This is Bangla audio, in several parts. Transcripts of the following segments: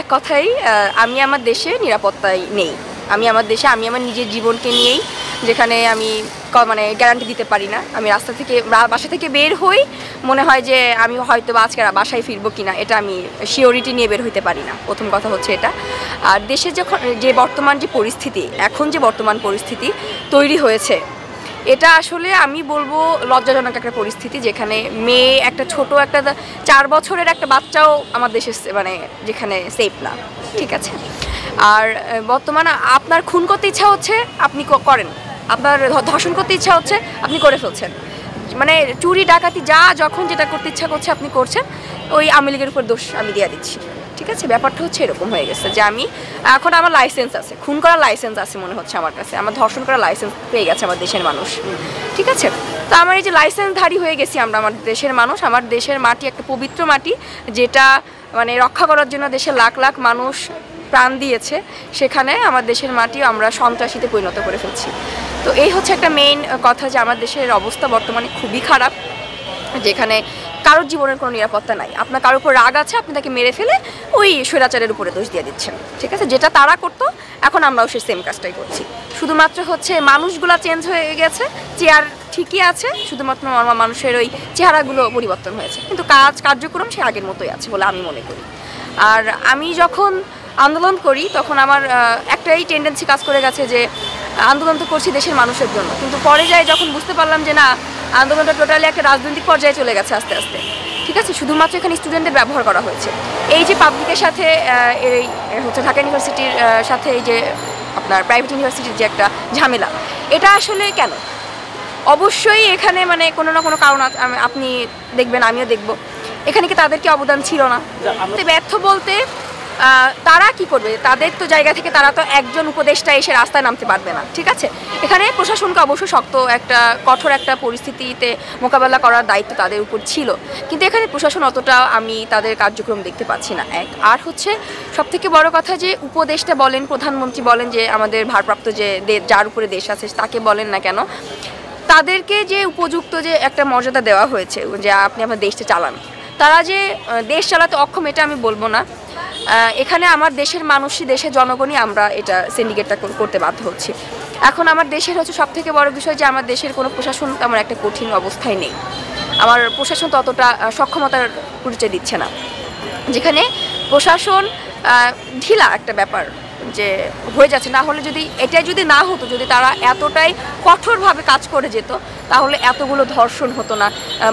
এক কথাই আমি আমার দেশে নিরাপত্তায় নেই। আমি আমার দেশে আমি আমার নিজের জীবনকে নিয়েই, যেখানে আমি মানে গ্যারান্টি দিতে পারি না। আমি বাসা থেকে বের হই, মনে হয় যে আমি হয়তো আজকে বাসায় ফিরবো কিনা, এটা আমি শিওরিটি নিয়ে বের হইতে পারি না। প্রথম কথা হচ্ছে এটা। আর দেশে যখন যে বর্তমান যে পরিস্থিতি, এখন যে বর্তমান পরিস্থিতি তৈরি হয়েছে, এটা আসলে আমি বলবো লজ্জাজনক একটা পরিস্থিতি, যেখানে মেয়ে একটা ছোট একটা 4 বছরের একটা বাচ্চাও আমার দেশে মানে যেখানে সেফ না। ঠিক আছে। আর বর্তমানে আপনার খুন করতে ইচ্ছা হচ্ছে, আপনি করেন। আপনার ধর্ষণ করতে ইচ্ছা হচ্ছে, আপনি করে ফেলছেন। মানে চুরি ডাকাতি যা যখন যেটা করতে ইচ্ছা করছে আপনি করছেন। ওই আওয়ামী লীগের উপর দোষ আমি দিয়ে দিচ্ছি। ঠিক আছে, ব্যাপারটা হচ্ছে এরকম হয়ে গেছে যে আমি এখন আমার লাইসেন্স আছে, খুন করার লাইসেন্স আছে মনে হচ্ছে আমার কাছে, আমার ধর্ষণ করার লাইসেন্স পেয়ে গেছে আমার দেশের মানুষ। ঠিক আছে, তো আমার এই যে লাইসেন্সধারী হয়ে গেছি আমরা, আমার দেশের মানুষ, আমার দেশের মাটি একটা পবিত্র মাটি, যেটা মানে রক্ষা করার জন্য দেশের লাখ লাখ মানুষ প্রাণ দিয়েছে, সেখানে আমার দেশের মাটি আমরা সন্ত্রাসীতে পরিণত করে ফেলছি। তো এই হচ্ছে একটা মেইন কথা, যে আমার দেশের অবস্থা বর্তমানে খুবই খারাপ, যেখানে কারোর জীবনের কোনো নিরাপত্তা নাই। আপনার কারোর উপর রাগ আছে, আপনি তাকে মেরে ফেলে ওই স্বৈরাচারের উপরে দোষ দিয়ে দিচ্ছেন। ঠিক আছে, যেটা তারা করতো এখন আমরাও সেই সেম কাজটাই করছি। শুধুমাত্র হচ্ছে মানুষগুলো চেঞ্জ হয়ে গেছে, চেয়ার ঠিকই আছে, শুধুমাত্র মানুষের ওই চেহারাগুলো পরিবর্তন হয়েছে, কিন্তু কার্যক্রম সে আগের মতোই আছে বলে আমি মনে করি। আর আমি যখন আন্দোলন করি তখন আমার একটাই টেন্ডেন্সি কাজ করে গেছে, যে আন্দোলন তো করছি দেশের মানুষের জন্য, কিন্তু পরে যাই যখন বুঝতে পারলাম যে না, আন্দোলনটা টোটালি একটা রাজনৈতিক পর্যায়ে চলে গেছে আস্তে আস্তে। ঠিক আছে, শুধুমাত্র এখানে স্টুডেন্টদের ব্যবহার করা হয়েছে। এই যে পাবলিকের সাথে এই হচ্ছে ঢাকা ইউনিভার্সিটির সাথে এই যে আপনার প্রাইভেট ইউনিভার্সিটির যে একটা ঝামেলা, এটা আসলে কেন? অবশ্যই এখানে মানে কোনো না কোনো কারণ আপনি দেখবেন, আমিও দেখব, এখানে কি তাদের কি অবদান ছিল না? ব্যর্থ বলতে তারা কি করবে? তাদের তো জায়গা থেকে তারা তো একজন উপদেষ্টা এসে রাস্তায় নামতে পারবে না। ঠিক আছে, এখানে প্রশাসনকে অবশ্যই শক্ত একটা কঠোর একটা পরিস্থিতিতে মোকাবেলা করার দায়িত্ব তাদের উপর ছিল, কিন্তু এখানে প্রশাসন অতটা আমি তাদের কার্যক্রম দেখতে পাচ্ছি না। এক আর হচ্ছে সবথেকে বড় কথা, যে উপদেষ্টা বলেন, প্রধানমন্ত্রী বলেন, যে আমাদের ভারপ্রাপ্ত যে যার উপরে দেশ আছে তাকে বলেন না কেন, তাদেরকে যে উপযুক্ত যে একটা মর্যাদা দেওয়া হয়েছে, যে আপনি আপনার দেশটা চালান, তারা যে দেশ চালাতে অক্ষম এটা আমি বলবো না। এখানে আমার দেশের মানুষই, দেশের জনগণই আমরা এটা সিন্ডিকেটটা করতে বাধ্য হচ্ছি। এখন আমার দেশের হচ্ছে সবথেকে বড় বিষয়, যে আমার দেশের কোনো প্রশাসন আমার একটা কঠিন অবস্থায় নেই। আমার প্রশাসন ততটা সক্ষমতার পরিচয় দিচ্ছে না, যেখানে প্রশাসন ঢিলা একটা ব্যাপার যে হয়ে যাচ্ছে। না হলে যদি এটা যদি না হতো, যদি তারা এতটাই কঠোরভাবে কাজ করে যেত, তাহলে এতগুলো ধর্ষণ হতো না,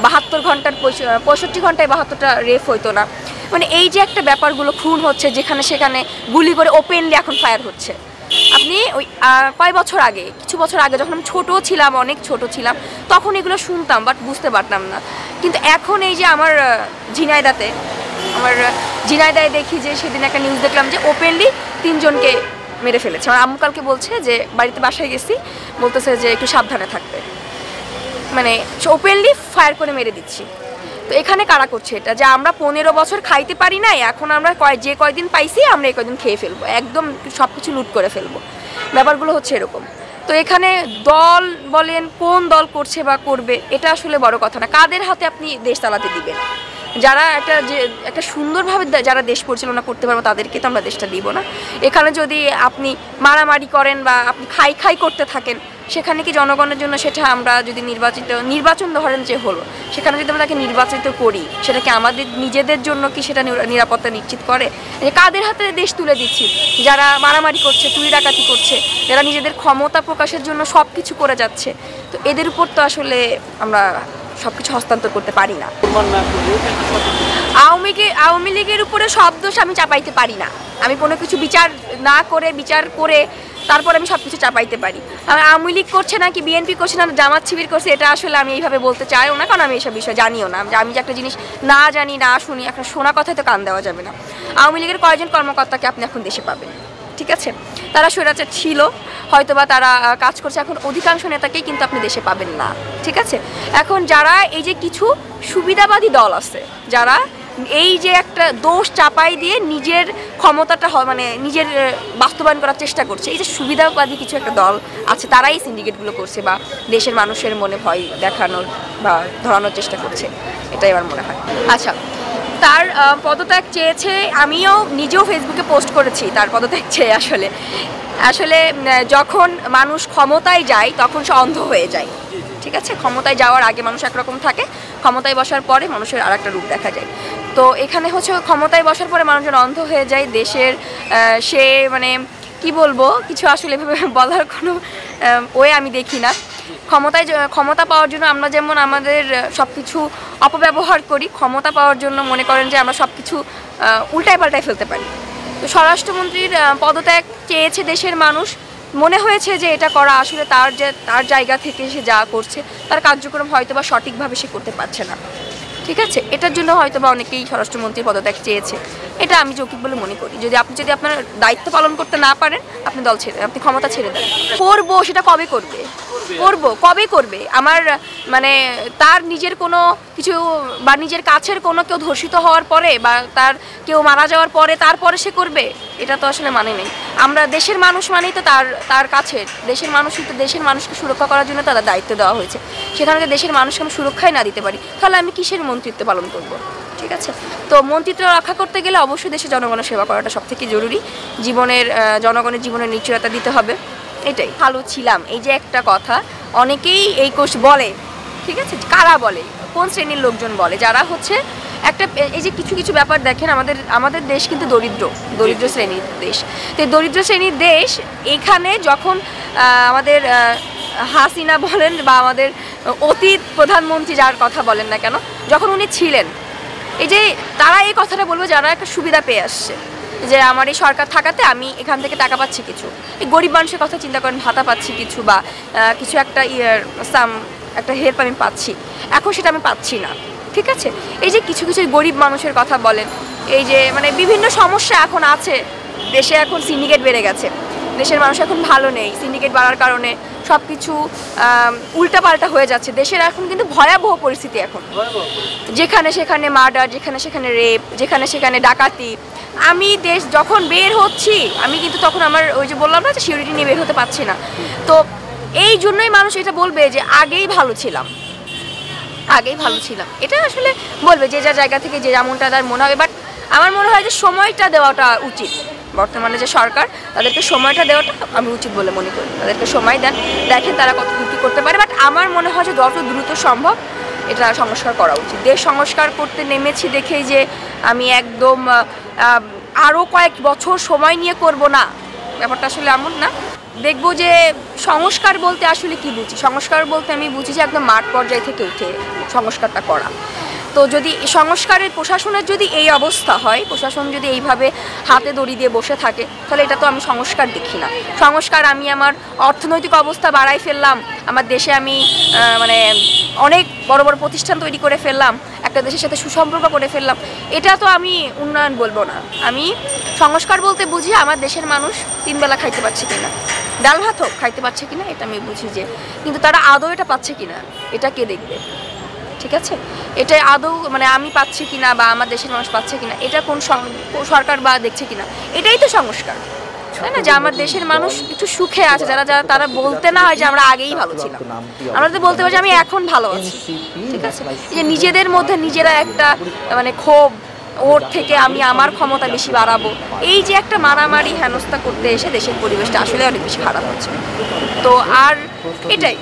72 ঘন্টার 65 ঘন্টায় 72টা রেপ হইতো না। মানে এই যে একটা ব্যাপারগুলো, খুন হচ্ছে যেখানে সেখানে, গুলি করে ওপেনলি এখন ফায়ার হচ্ছে। আপনি ওই কয় বছর আগে, কিছু বছর আগে যখন আমি ছোটো ছিলাম, অনেক ছোট ছিলাম, তখন এগুলো শুনতাম বাট বুঝতে পারতাম না। কিন্তু এখন এই যে আমার ঝিনাইদায় দেখি, যে সেদিন একটা নিউজ দেখলাম যে ওপেনলি 3 জনকে মেরে ফেলেছে। আমার আম্মু কালকে বলছে যে বাসায় গেছি, বলতেছে যে একটু সাবধানে থাকবে, মানে ওপেনলি ফায়ার করে মেরে দিচ্ছি। তো এখানে কারা করছে এটা? যে আমরা 15 বছর খাইতে পারি না, এখন আমরা যে কয়দিন পাইছি আমরা এই কয়দিন খেয়ে ফেলবো, একদম সব কিছু লুট করে ফেলবো। ব্যাপারগুলো হচ্ছে এরকম। তো এখানে দল বলেন, কোন দল করছে বা করবে, এটা আসলে বড় কথা না। কাদের হাতে আপনি দেশ চালাতে দিবেন? যারা একটা সুন্দরভাবে যারা দেশ পরিচালনা করতে পারবো, তাদেরকে তো আমরা দেশটা দিব না। এখানে যদি আপনি মারামারি করেন বা আপনি খাই করতে থাকেন, সেখানে কি জনগণের জন্য সেটা আমরা যদি নির্বাচন ধরেন যে হলো, সেখানে যদি আমরা তাকে নির্বাচিত করি, সেটা কি আমাদের নিজেদের জন্য কি সেটা নিরাপত্তা নিশ্চিত করে? যে কাদের হাতে দেশ তুলে দিচ্ছি? যারা মারামারি করছে, চুরি ডাকাতি করছে, যারা নিজেদের ক্ষমতা প্রকাশের জন্য সব কিছু করে যাচ্ছে, তো এদের উপর তো আসলে আমরা সবকিছু হস্তান্তর করতে পারি না। আওয়ামী লীগের উপরে সব দোষ আমি চাপাইতে পারি না। আমি কোনো কিছু বিচার করে তারপর আমি সবকিছু চাপাইতে পারি। আওয়ামী লীগ করছে না, কি বিএনপি করছে না, জামাত শিবির করছে, এটা আসলে আমি এইভাবে বলতে চাইও না, কারণ আমি এইসব বিষয় জানিও না। আমি যে একটা জিনিস না জানি, না শুনি, একটা শোনা কথায় তো কান দেওয়া যাবে না। আওয়ামী লীগের কয়জন কর্মকর্তাকে আপনি এখন দেশে পাবেন? ঠিক আছে, তারা স্বৈরাচার ছিল, হয়তোবা তারা কাজ করছে, এখন অধিকাংশ নেতাকেই কিন্তু আপনি দেশে পাবেন না। ঠিক আছে, এখন যারা এই যে কিছু সুবিধাবাদী দল আছে, যারা এই যে একটা দোষ চাপাই দিয়ে নিজের ক্ষমতাটা মানে নিজের বাস্তবায়ন করার চেষ্টা করছে, এই যে সুবিধাবাদী কিছু একটা দল আছে, তারাই সিন্ডিকেটগুলো করছে বা দেশের মানুষের মনে ভয় দেখানোর বা ধরানোর চেষ্টা করছে, এটাই আমার মনে হয়। আচ্ছা, তার পদত্যাগ চেয়েছে, আমিও নিজেও ফেসবুকে পোস্ট করেছি তার পদত্যাগ চেয়ে। আসলে আসলে যখন মানুষ ক্ষমতায় যায় তখন সে অন্ধ হয়ে যায়, ঠিক আছে? ক্ষমতায় যাওয়ার আগে মানুষ একরকম থাকে, ক্ষমতায় বসার পরে মানুষের আর একটা রূপ দেখা যায়। তো এখানে হচ্ছে ক্ষমতায় বসার পরে মানুষজন অন্ধ হয়ে যায় দেশের। সে মানে কি বলবো, কিছু আসলে এভাবে বলার কোনো ওয়ে আমি দেখি না। ক্ষমতা পাওয়ার জন্য আমরা যেমন আমাদের সব কিছু অপব্যবহার করি, ক্ষমতা পাওয়ার জন্য মনে করেন যে আমরা সব কিছু উল্টায় পাল্টায় ফেলতে পারি। তো স্বরাষ্ট্রমন্ত্রীর পদত্যাগ চেয়েছে দেশের মানুষ, মনে হয়েছে যে এটা করা আসলে তার জায়গা থেকে সে যা করছে তার কার্যক্রম হয়তোবা সঠিকভাবে সে করতে পারছে না, ঠিক আছে? এটার জন্য হয়তোবা অনেকেই স্বরাষ্ট্রমন্ত্রীর পদত্যাগ চেয়েছে। এটা আমি যৌক্তিক বলে মনে করি। যদি আপনার দায়িত্ব পালন করতে না পারেন, আপনি ক্ষমতা ছেড়ে দেন। করবো, সেটা কবে করবে? কবে করবে? আমার মানে তার নিজের কোনো কিছু বা নিজের কাছের কোনো কেউ ধর্ষিত হওয়ার পরে বা তার কেউ মারা যাওয়ার পরে তারপরে সে করবে? এটা তো আসলে মানে নেই। আমরা দেশের মানুষ মানেই তো তার কাছের দেশের মানুষই তো, দেশের মানুষকে সুরক্ষা করার জন্য তাদের দায়িত্ব দেওয়া হয়েছে। সেখানে দেশের মানুষকে আমি সুরক্ষাই না দিতে পারি, তাহলে আমি কিসের মন্ত্রিত্ব পালন করব? ঠিক আছে? তো মন্ত্রিত্ব রক্ষা করতে গেলে অবশ্যই দেশের জনগণের সেবা করাটা সবথেকে জরুরি। জনগণের জীবনের নিশ্চয়তা দিতে হবে। এটাই। ভালো ছিলাম, এই যে একটা কথা অনেকেই এই কোষ বলে, ঠিক আছে? কারা বলে? কোন শ্রেণীর লোকজন বলে? যারা হচ্ছে একটা এই যে কিছু কিছু ব্যাপার দেখেন, আমাদের দেশ কিন্তু দরিদ্র শ্রেণীর দেশ। তো দরিদ্র শ্রেণীর দেশ, এখানে যখন আমাদের হাসিনা বলেন বা আমাদের অতীত প্রধানমন্ত্রী যার কথা বলেন না কেন, যখন উনি ছিলেন, এই যে তারা এই কথাটা বলবো যারা একটা সুবিধা পেয়ে আসছে, যে আমার এই সরকার থাকাতে আমি এখান থেকে টাকা পাচ্ছি কিছু, এই গরিব মানুষের কথা চিন্তা করেন, ভাতা পাচ্ছি কিছু বা কিছু একটা একটা হেল্প আমি পাচ্ছি, এখন সেটা আমি পাচ্ছি না, ঠিক আছে? এই যে কিছু কিছু গরিব মানুষের কথা বলেন, এই যে মানে বিভিন্ন সমস্যা এখন আছে দেশে। এখন সিন্ডিকেট বেড়ে গেছে, দেশের মানুষ এখন ভালো নেই। সিন্ডিকেট বাড়ার কারণে সব কিছু উল্টাপাল্টা হয়ে যাচ্ছে। দেশের এখন কিন্তু ভয়াবহ পরিস্থিতি। এখন যেখানে সেখানে মার্ডার, যেখানে সেখানে রেপ, যেখানে সেখানে ডাকাতি। আমি দেশ যখন বের হচ্ছি, আমি কিন্তু তখন আমার ওই যে বললাম না যে সিকিউরিটি নিয়ে বের হতে পারছি না। তো এই জন্যই মানুষ এটা বলবে যে আগেই ভালো ছিলাম। এটা আসলে বলবে যে যা জায়গা থেকে যে যেমনটা তার মনে হবে। বাট আমার মনে হয় যে সময়টা দেওয়াটা উচিত। বর্তমানে যে সরকার, তাদেরকে সময়টা দেওয়াটা আমি উচিত বলে মনে করি। তাদেরকে সময় দেন, দেখেন তারা কত দূর কী করতে পারে। বাট আমার মনে হয় যে যত দ্রুত সম্ভব এটা সংস্কার করা উচিত। দেশ সংস্কার করতে নেমেছি দেখেই যে আমি একদম আরও কয়েক বছর সময় নিয়ে করব না, ব্যাপারটা আসলে এমন না। দেখব যে সংস্কার বলতে আসলে কি বুঝি। সংস্কার বলতে আমি বুঝি যে একদম মাঠ পর্যায় থেকে উঠে সংস্কারটা করা। তো যদি সংস্কারের প্রশাসনের যদি এই অবস্থা হয়, প্রশাসন যদি এইভাবে হাতে দড়ি দিয়ে বসে থাকে, তাহলে এটা তো আমি সংস্কার দেখি না। সংস্কার আমি আমার অর্থনৈতিক অবস্থা বাড়াই ফেললাম, আমার দেশে আমি মানে অনেক বড় বড় প্রতিষ্ঠান তৈরি করে ফেললাম, একটা দেশের সাথে সুসম্পর্ক করে ফেললাম, এটা তো আমি উন্নয়ন বলবো না। আমি সংস্কার বলতে বুঝি আমার দেশের মানুষ 3 বেলা খাইতে পারছে কিনা, ডাল ভাত হোক খাইতে পারছে কিনা, এটা আমি বুঝি যে। কিন্তু তারা আদৌ এটা পাচ্ছে কিনা, এটা কে দেখবে? ঠিক আছে? এটা আদৌ মানে আমি পাচ্ছি কিনা বা আমার দেশের মানুষ পাচ্ছে কিনা, এটা কোন সরকার বা দেখছে কিনা, এটাই তো সংস্কার, তাই না? যে আমার দেশের মানুষ একটু সুখে আছে, তারা বলতে না হয় যে আমরা আগেই ভালো ছিলাম, আমরা তো বলতে পারি যে আমি এখন ভালো আছি, ঠিক আছে? যে নিজেদের মধ্যে নিজেরা একটা মানে ক্ষোভ, ওর থেকে আমি আমার ক্ষমতা বেশি বাড়াবো, এই যে একটা মারামারি হেনস্থা করতে এসে দেশের পরিবেশটা আসলে অনেক বেশি খারাপ হচ্ছে। তো আর এটাই।